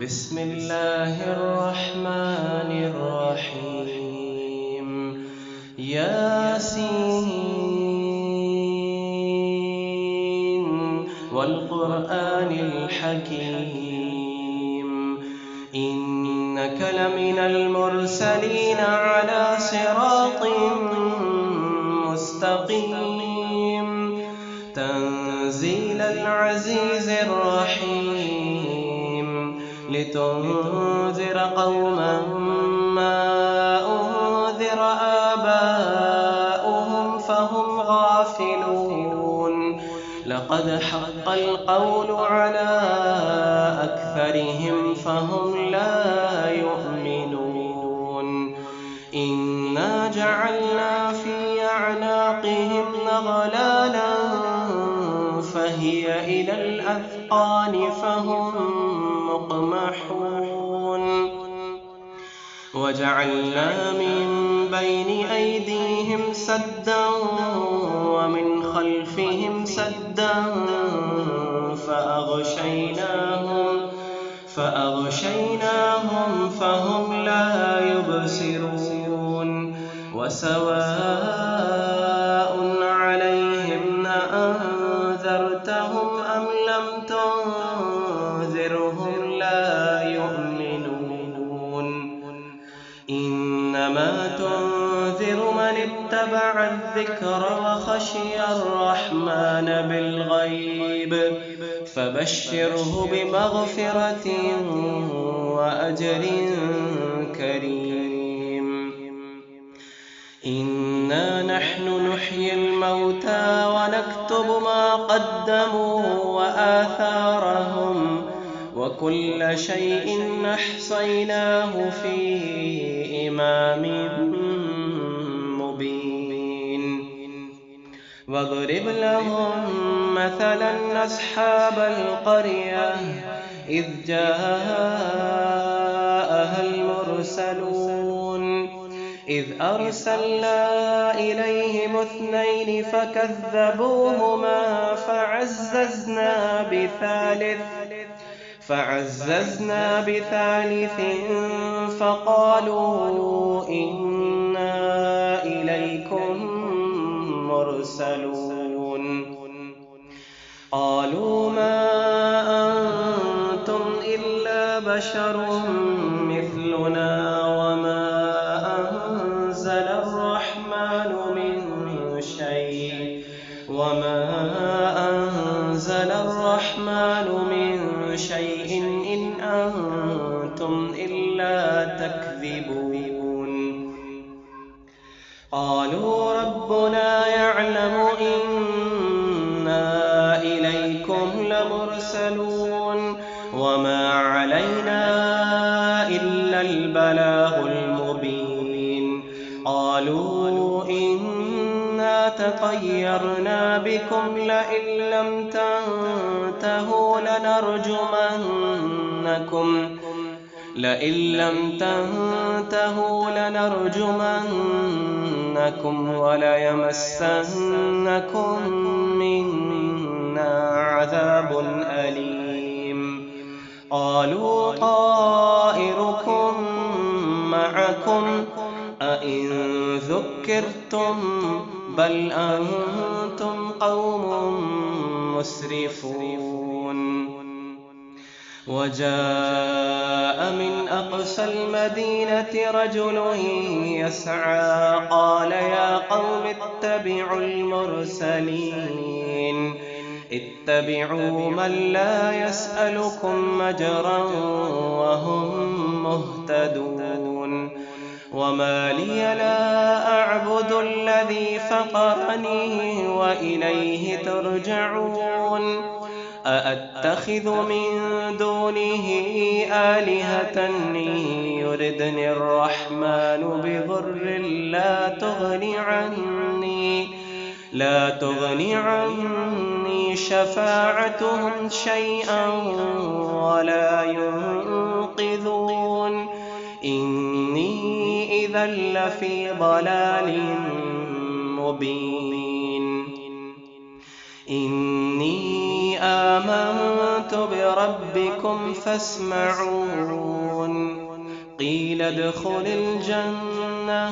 بسم الله الرحمن الرحيم. ياسين والقرآن الحكيم إنك لمن المرسلين على صراط مستقيم تنزيل العزيز الرحيم لتنذر قوما ما أنذر آباؤهم فهم غافلون لقد حق القول على أكثرهم فهم لا يؤمنون إنا جعلنا في أعناقهم أغلالا فهي إلى الأذقان فهم مقمحون وجعلنا من بين أيديهم سدا ومن خلفهم سدا فأغشيناهم فهم لا يبصرون وسواء عليهم أأنذرتهم أم لم تنذرهم لا يؤمنون إنما تنذر من اتبع الذكر وخشي الرحمن بالغيب فبشره بمغفرة وأجر كريم. إنا نحن نحيي الموتى ونكتب ما قدموا وآثارهم وكل شيء أحصيناه في إمام مبين واضرب لهم مثلا أصحاب القرية إذ جاءها المرسلون إذ أرسلنا إليهم 2 فكذبوهما فعززنا بثالث فقالوا إنا إليكم مرسلون قالوا ما أنتم إلا بشر مثلنا وما أنزل الرحمن من شيء إن أنتم إلا تكذبون قالوا ربنا يعلم إنا إليكم لمرسلون وما علينا إلا البلاغ المبين قالوا إنا تطيرنا بكم لئن لم تنتهوا لنرجمنكم وليمسنكم منا عذاب أليم قالوا طائركم معكم أئن ذكرتم بل أنتم قوم مسرفون وجاء من أقصى المدينة رجل يسعى قال يا قوم اتبعوا من لا يسألكم أجرا وهم مهتدون وما لي لا أعبد الذي فطرني وإليه ترجعون أأتخذ من دونه آلهة يردني الرحمن بضر لا تغني عني شفاعتهم شيئا ولا ينقذون إني إذا لفي ضلال مبين إني آمنت ربكم فاسمعون قيل ادخل الجنة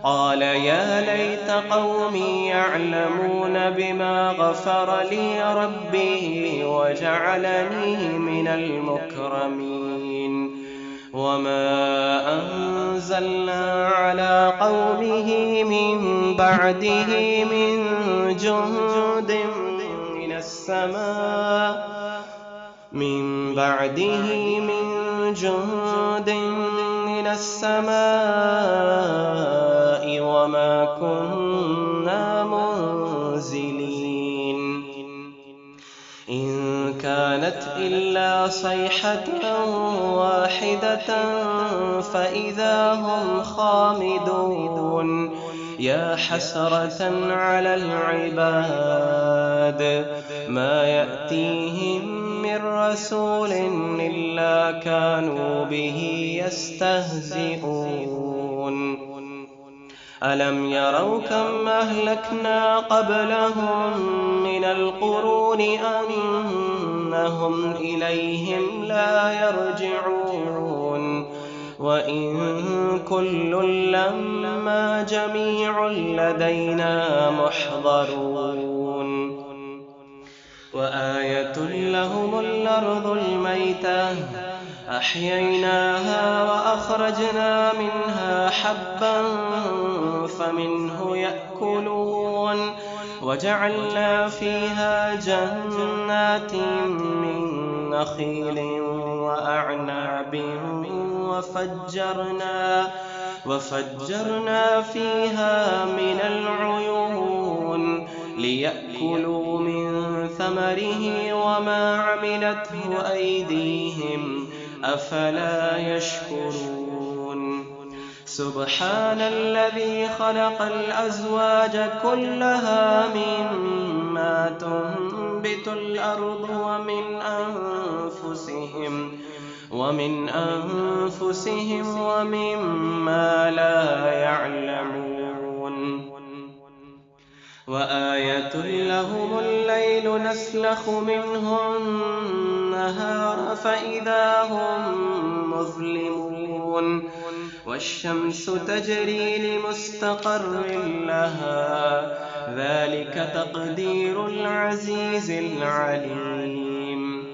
قال يا ليت قومي يعلمون بما غفر لي ربي وجعلني من المكرمين وما أنزلنا على قومه من بعده من جند من السماء وما كنا منزلين إن كانت إلا صيحة واحدة فإذا هم خامدون يا حسرة على العباد ما يأتيهم من رسول إلا كانوا به يستهزئون ألم يروا كم أهلكنا قبلهم من القرون أنهم إليهم لا يرجعون وإن كل لما جميع لدينا محضرون وآية لهم الأرض الميتة أحييناها وأخرجنا منها حبا فمنه يأكلون وجعلنا فيها جنات من نخيل وأعناب وفجرنا فيها من العيون ليأكلوا من ثمره وما عملته أيديهم أفلا يشكرون سبحان الذي خلق الأزواج كلها مما تنبت الأرض ومن أنفسهم ومما لا يعلمون وآية لهم الليل نسلخ منه النهار فإذا هم مظلمون والشمس تجري لمستقر لها ذلك تقدير العزيز العليم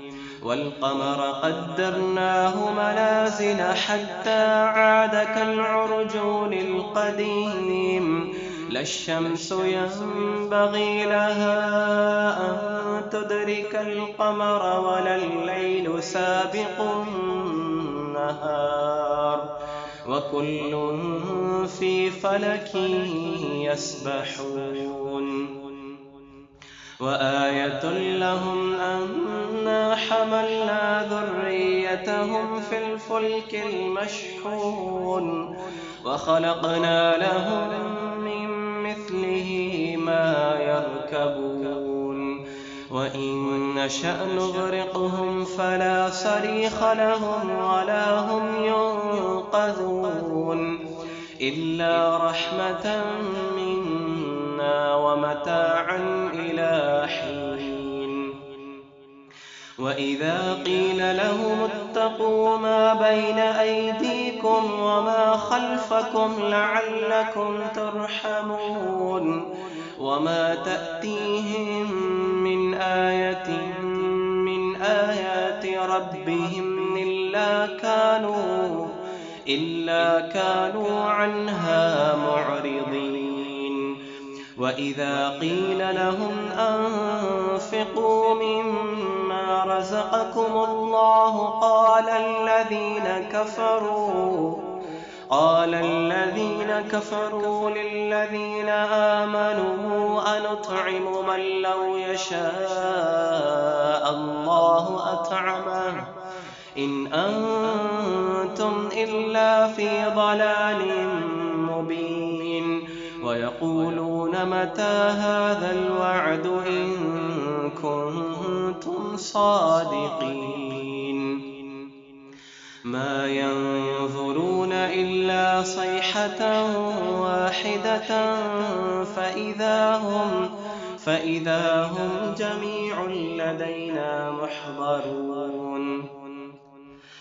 والقمر قدرناه منازل حتى عاد كالعرجون القديم لا الشمس ينبغي لها أن تدرك القمر ولا الليل سابق النهار وكل في فلك يسبحون وآية لهم أنا حملنا ذريتهم في الفلك المشحون وخلقنا لهم من مثله ما يركبون وإن نشأ نغرقهم فلا صريخ لهم ولا هم ينقذون إلا رحمة منا ومتاعا إلى حين وإذا قيل لهم اتقوا ما بين أيديكم وما خلفكم لعلكم ترحمون وما تأتيهم من آية من آيات ربهم إلا كانوا عنها معرضين وإذا قيل لهم أنفقوا مما رزقكم الله قال الذين كفروا للذين آمنوا أنطعم من لو يشاء الله أطعمه إن أنتم إلا في ضلال مبين ويقولون متى هذا الوعد إن كنتم صادقين ما ينظرون إلا فإذا هم جميع لدينا محضرون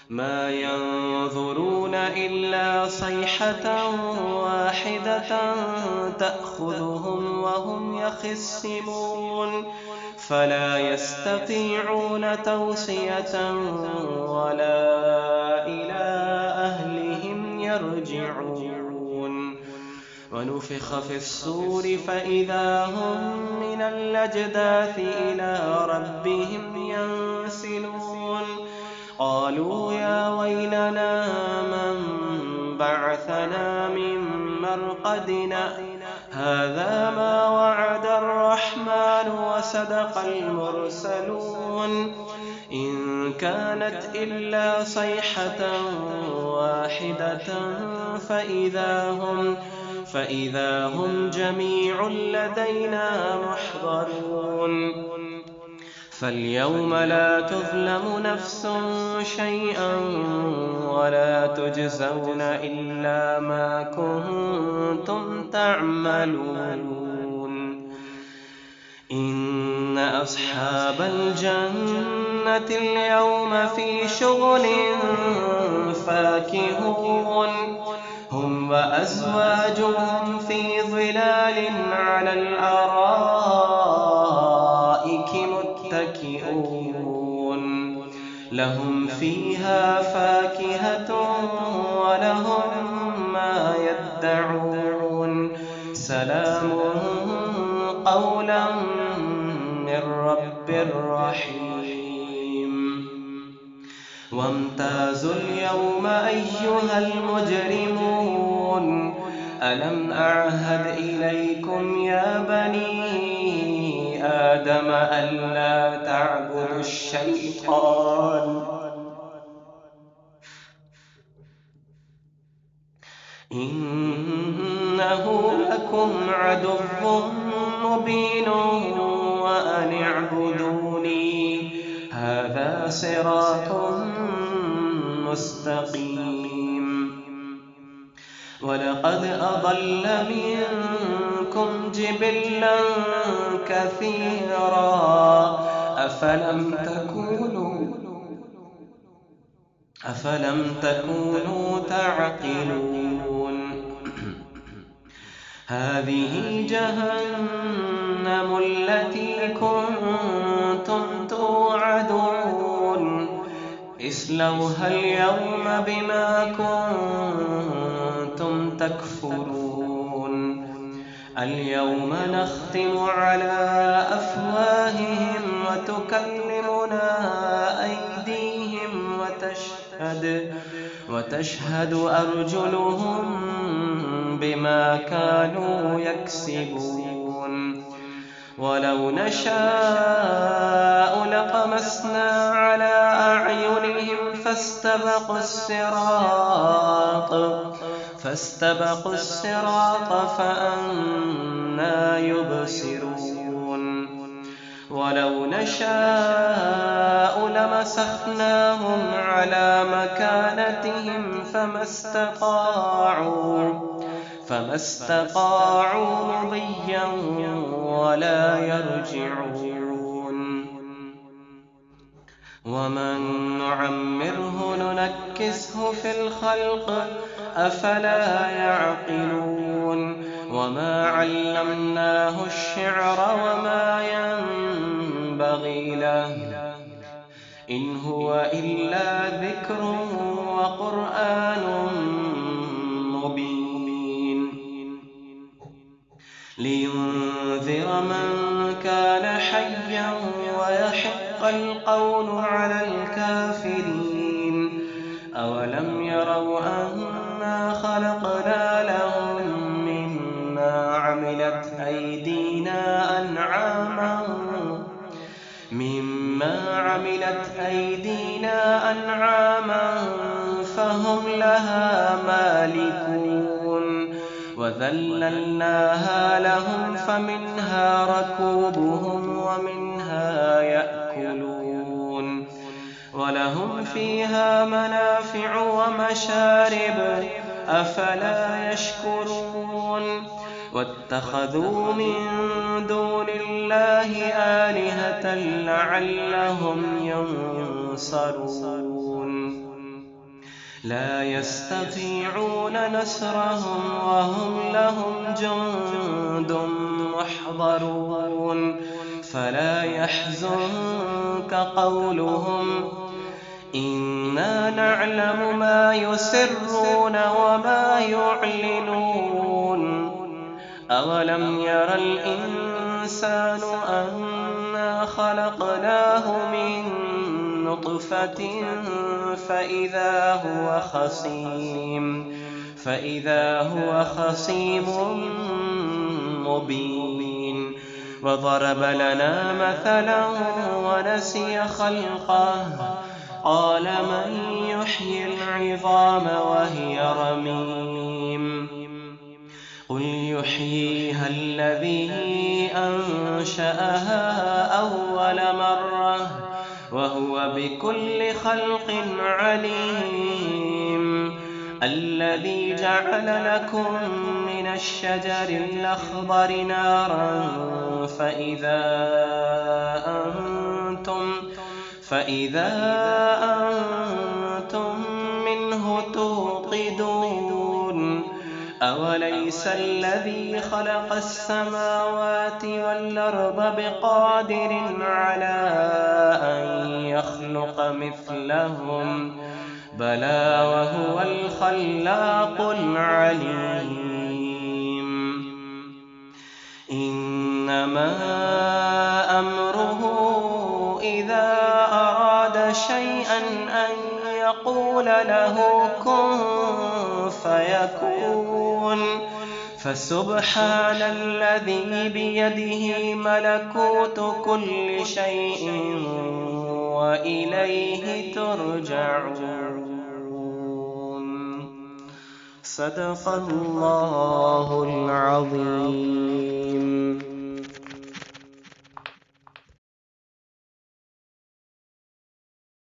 ما ينظرون إلا صيحة واحدة تأخذهم وهم يخصمون فلا يستطيعون توصية ولا إلى أهلهم يرجعون ونفخ في الصور فإذا هم من الأجداث إلى ربهم ينسلون قالوا يا ويلنا من بعثنا من مرقدنا هذا ما وعد الرحمن وصدق المرسلون إن كانت إلا صيحة واحدة فإذا هم جميع لدينا محضرون فاليوم لا تظلم نفس شيئا ولا تجزون إلا ما كنتم تعملون إن أصحاب الجنة اليوم في شغل فاكهون هم وأزواجهم في ظلال على الأرائك متكئون لهم فيها فاكهة ولهم ما يدعون سلام قولا من رب رحيم وامتازوا اليوم أيها المجرمون ألم أعهد إليكم يا بني آدم ألا تعبدوا الشيطان إنه لكم عدو مبين وأن اعبدوني هذا صراط مستقيم ولقد أضل منكم جبلا كثيرا أفلم تكونوا تعقلون هذه جهنم التي كنتم توعدون اصلوها اليوم بما كنتم تكفرون اليوم نختم على أفواههم وتكلمنا أيديهم وتشهد أرجلهم بما كانوا يكسبون ولو نشاء لطمسنا على أعينهم فاستبقوا الصراط فأنى يبصرون ولو نشاء لمسخناهم على مكانتهم فما استطاعوا مضيا ولا يرجعون ومن نعمره ننكسه في الخلق أفلا يعقلون وما علمناه الشعر وما ينبغي له إن هو إلا ذكر وقرآن مبين لينذر من كان حيا ويحق القول على الكافرين أولم يروا أنا خلقنا لهم مما عملت أيدينا أنعاما فهم لها مالكون وذللناها لهم فمنها ركوبهم ومنها يأكلون ولهم فيها منافع ومشارب أفلا يشكرون واتخذوا من دون الله آلهة لعلهم ينصرون لا يستطيعون نصرهم وهم لهم جند محضرون فلا يحزنك قولهم إنا نعلم ما يسرون وما يعلنون أولم ير الإنسان أنا خلقناه من نطفة فإذا هو خصيم مبين وضرب لنا مثلا ونسي خلقه قال من يحيي العظام وهي رميم قل يحييها الذي أنشأها أول مرة وهو بكل خلق عليم الذي جعل لكم من الشجر الأخضر نارا فإذا أنتم منه توقدون أوليس الذي خلق السماوات والأرض بقادر على أن يخلق مثلهم بلى وهو الخلاق العليم إنما أمره إذا أراد شيئا أن يقول له كن فيكون فسبحان الذي بيده ملكوت كل شيء وإليه ترجعون. صدق الله العظيم.